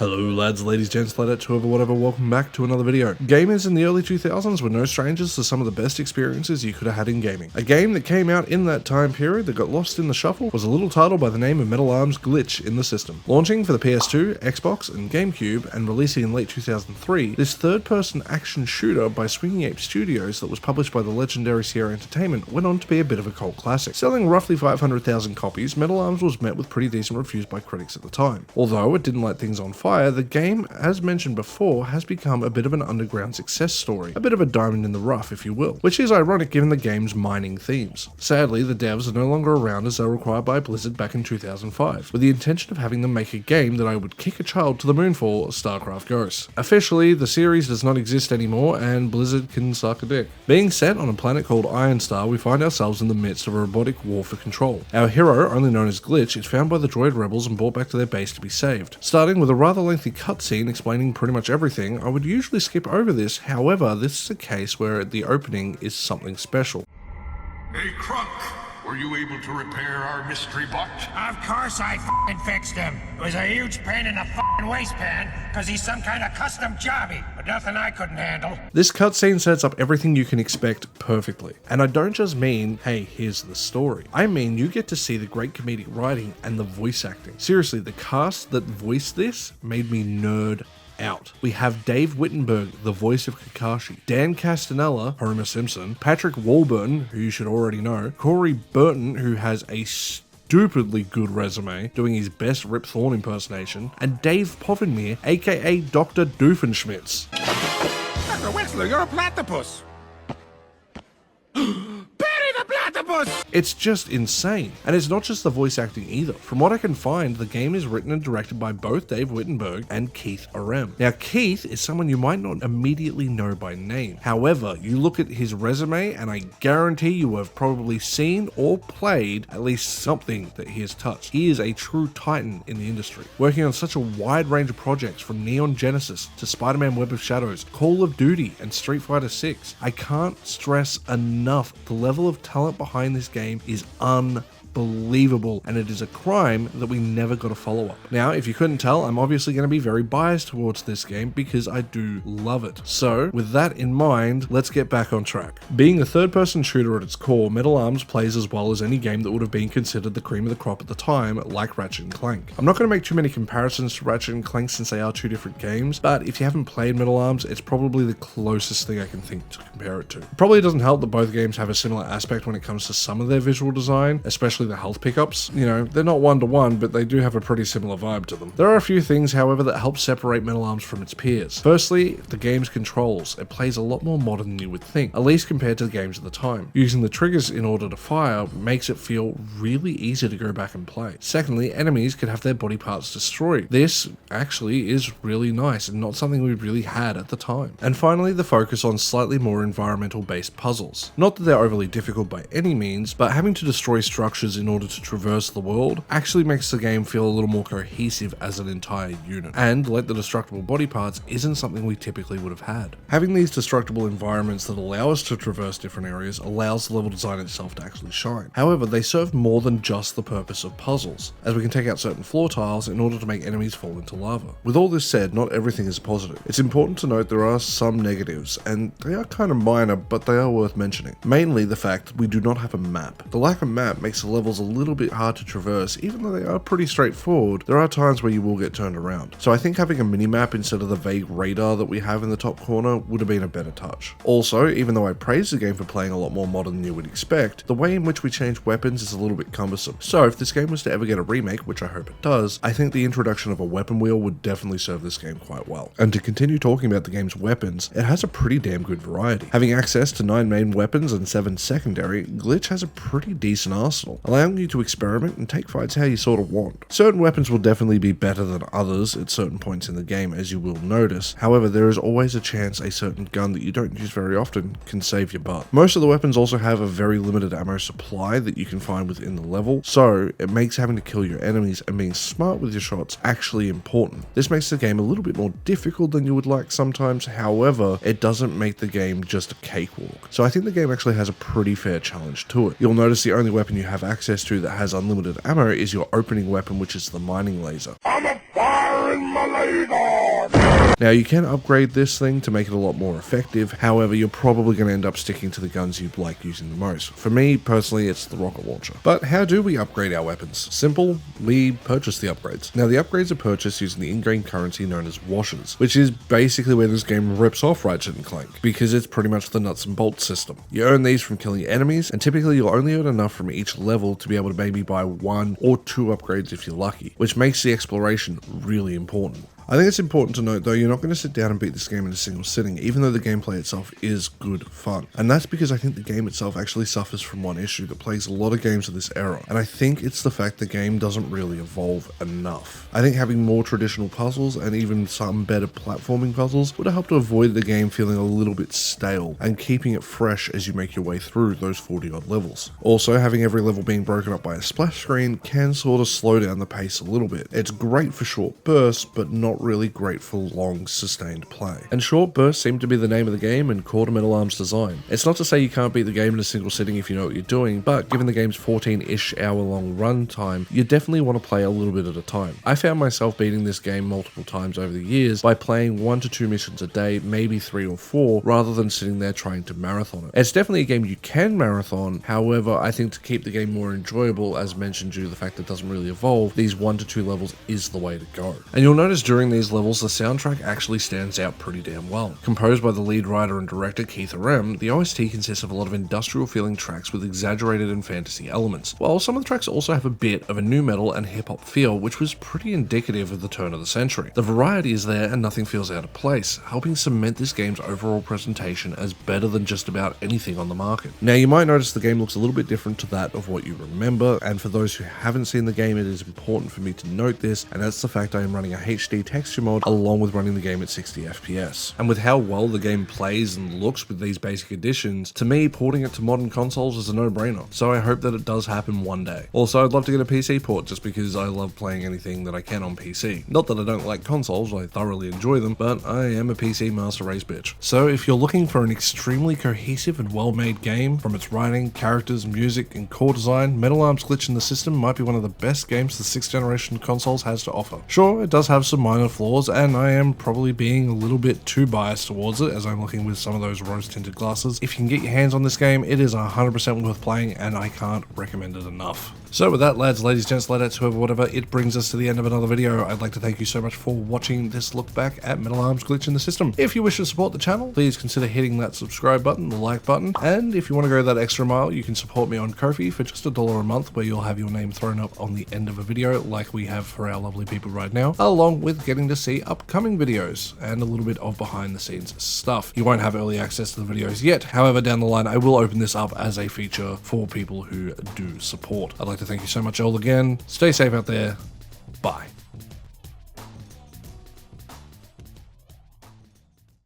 Hello lads, ladies, gents, ladettes, whoever, whatever, welcome back to another video. Gamers in the early 2000s were no strangers to some of the best experiences you could have had in gaming. A game that came out in that time period that got lost in the shuffle was a little title by the name of Metal Arms Glitch in the system. Launching for the PS2, Xbox, and GameCube, and releasing in late 2003, this third-person action shooter by Swinging Ape Studios that was published by the legendary Sierra Entertainment went on to be a bit of a cult classic. Selling roughly 500,000 copies, Metal Arms was met with pretty decent reviews by critics at the time. Although it didn't light things on fire, the game, as mentioned before, has become a bit of an underground success story, a bit of a diamond in the rough, if you will, which is ironic given the game's mining themes. Sadly, the devs are no longer around as they were required by Blizzard back in 2005, with the intention of having them make a game that I would kick a child to the moon for, StarCraft Ghosts. Officially, the series does not exist anymore, and Blizzard can suck a dick. Being set on a planet called Ironstar, we find ourselves in the midst of a robotic war for control. Our hero, only known as Glitch, is found by the droid rebels and brought back to their base to be saved. Starting with a rather lengthy cutscene explaining pretty much everything, I would usually skip over this, however, this is a case where the opening is something special. Hey, Crunk, were you able to repair our mystery bot? Of course I f***ing fixed him. It was a huge pain in the f***ing waistband, because he's some kind of custom jobby, but nothing I couldn't handle. This cutscene sets up everything you can expect perfectly. And I don't just mean, hey, here's the story. I mean, you get to see the great comedic writing and the voice acting. Seriously, the cast that voiced this made me nerd out. We have Dave Wittenberg, the voice of Kakashi, Dan Castanella, Homer Simpson, Patrick Warburton, who you should already know, Corey Burton, who has a stupidly good resume, doing his best Rip Thorne impersonation, and Dave Povenmire, aka Dr. Doofenshmirtz. Dr. Wexler, you're a platypus. It's just insane. And it's not just the voice acting either. From what I can find, the game is written and directed by both Dave Wittenberg and Keith Arem. Now, Keith is someone you might not immediately know by name. However, you look at his resume and I guarantee you have probably seen or played at least something that he has touched. He is a true titan in the industry, working on such a wide range of projects from Neon Genesis to Spider-Man Web of Shadows, Call of Duty, and Street Fighter 6. I can't stress enough the level of talent behind this game is unbelievable, and it is a crime that we never got a follow-up. Now, if you couldn't tell, I'm obviously going to be very biased towards this game because I do love it. So, with that in mind, let's get back on track. Being a third-person shooter at its core, Metal Arms plays as well as any game that would have been considered the cream of the crop at the time, like Ratchet & Clank. I'm not going to make too many comparisons to Ratchet & Clank since they are two different games, but if you haven't played Metal Arms, it's probably the closest thing I can think to compare it to. It probably doesn't help that both games have a similar aspect when it comes to some of their visual design, especially the health pickups. You know, they're not one-to-one, but they do have a pretty similar vibe to them. There are a few things, however, that help separate Metal Arms from its peers. Firstly, the game's controls. It plays a lot more modern than you would think, at least compared to the games at the time. Using the triggers in order to fire makes it feel really easy to go back and play. Secondly, enemies can have their body parts destroyed. This actually is really nice and not something we really had at the time. And finally, the focus on slightly more environmental-based puzzles. Not that they're overly difficult by any means, but having to destroy structures in order to traverse the world actually makes the game feel a little more cohesive as an entire unit. And like the destructible body parts isn't something we typically would have had. Having these destructible environments that allow us to traverse different areas allows the level design itself to actually shine. However, they serve more than just the purpose of puzzles, as we can take out certain floor tiles in order to make enemies fall into lava. With all this said, not everything is positive. It's important to note there are some negatives, and they are kind of minor, but they are worth mentioning. Mainly the fact that we do not have a map. The lack of map makes the levels a little bit hard to traverse. Even though they are pretty straightforward, there are times where you will get turned around. So I think having a mini-map instead of the vague radar that we have in the top corner would have been a better touch. Also, even though I praise the game for playing a lot more modern than you would expect, the way in which we change weapons is a little bit cumbersome. So if this game was to ever get a remake, which I hope it does, I think the introduction of a weapon wheel would definitely serve this game quite well. And to continue talking about the game's weapons, it has a pretty damn good variety. Having access to 9 main weapons and 7 secondary, Glitch has a pretty decent arsenal, allowing you to experiment and take fights how you sort of want. Certain weapons will definitely be better than others at certain points in the game, as you will notice. However, there is always a chance a certain gun that you don't use very often can save your butt. Most of the weapons also have a very limited ammo supply that you can find within the level, so it makes having to kill your enemies and being smart with your shots actually important. This makes the game a little bit more difficult than you would like sometimes, however, it doesn't make the game just a cakewalk. So I think the game actually has a pretty fair challenge to it. You'll notice the only weapon you have access to that has unlimited ammo is your opening weapon, which is the mining laser. I'm a fire and Now, you can upgrade this thing to make it a lot more effective, however, you're probably going to end up sticking to the guns you like using the most. For me, personally, it's the rocket launcher. But how do we upgrade our weapons? Simple, we purchase the upgrades. Now, the upgrades are purchased using the in-game currency known as washes, which is basically where this game rips off Ratchet & Clank, because it's pretty much the nuts and bolts system. You earn these from killing enemies, and typically you'll only earn enough from each level to be able to maybe buy 1 or 2 upgrades if you're lucky, which makes the exploration really important. I think it's important to note though, you're not going to sit down and beat this game in a single sitting, even though the gameplay itself is good fun. And that's because I think the game itself actually suffers from one issue that plagues a lot of games of this era, and I think it's the fact the game doesn't really evolve enough. I think having more traditional puzzles and even some better platforming puzzles would have helped to avoid the game feeling a little bit stale and keeping it fresh as you make your way through those 40 odd levels. Also, having every level being broken up by a splash screen can sort of slow down the pace a little bit. It's great for short bursts, but not really great for long sustained play. And short bursts seem to be the name of the game and core to Metal Arm's design. It's not to say you can't beat the game in a single sitting if you know what you're doing, but given the game's 14-ish hour long run time, you definitely want to play a little bit at a time. I found myself beating this game multiple times over the years by playing 1 to 2 missions a day, maybe 3 or 4, rather than sitting there trying to marathon it. It's definitely a game you can marathon, however, I think to keep the game more enjoyable, as mentioned due to the fact that it doesn't really evolve, these 1 to 2 levels is the way to go. And you'll notice during these levels, the soundtrack actually stands out pretty damn well. Composed by the lead writer and director Keith Arem, the OST consists of a lot of industrial feeling tracks with exaggerated and fantasy elements, while some of the tracks also have a bit of a nu metal and hip hop feel, which was pretty indicative of the turn of the century. The variety is there and nothing feels out of place, helping cement this game's overall presentation as better than just about anything on the market. Now, you might notice the game looks a little bit different to that of what you remember, and for those who haven't seen the game, it is important for me to note this, and that's the fact I am running a HD texture mod along with running the game at 60 FPS. And with how well the game plays and looks with these basic additions, to me, porting it to modern consoles is a no-brainer, so I hope that it does happen one day. Also, I'd love to get a PC port just because I love playing anything that I can on PC. Not that I don't like consoles, I thoroughly enjoy them, but I am a PC master race bitch. So if you're looking for an extremely cohesive and well-made game, from its writing, characters, music, and core design, Metal Arm's Glitch in the System might be one of the best games the 6th generation consoles has to offer. Sure, it does have some minor flaws, and I am probably being a little bit too biased towards it as I'm looking with some of those rose tinted glasses. If you can get your hands on this game, it is 100% worth playing, and I can't recommend it enough. So with that, lads, ladies, gents, ladettes, whoever, whatever, it brings us to the end of another video. I'd like to thank you so much for watching this look back at Metal Arm's Glitch in the System. If you wish to support the channel, please consider hitting that subscribe button, the like button, and if you want to go that extra mile, you can support me on Ko-fi for just $1 a month, where you'll have your name thrown up on the end of a video like we have for our lovely people right now, along with getting to see upcoming videos and a little bit of behind the scenes stuff. You won't have early access to the videos yet, however, down the line I will open this up as a feature for people who do support. I'd like to thank you so much all again. Stay safe out there. Bye.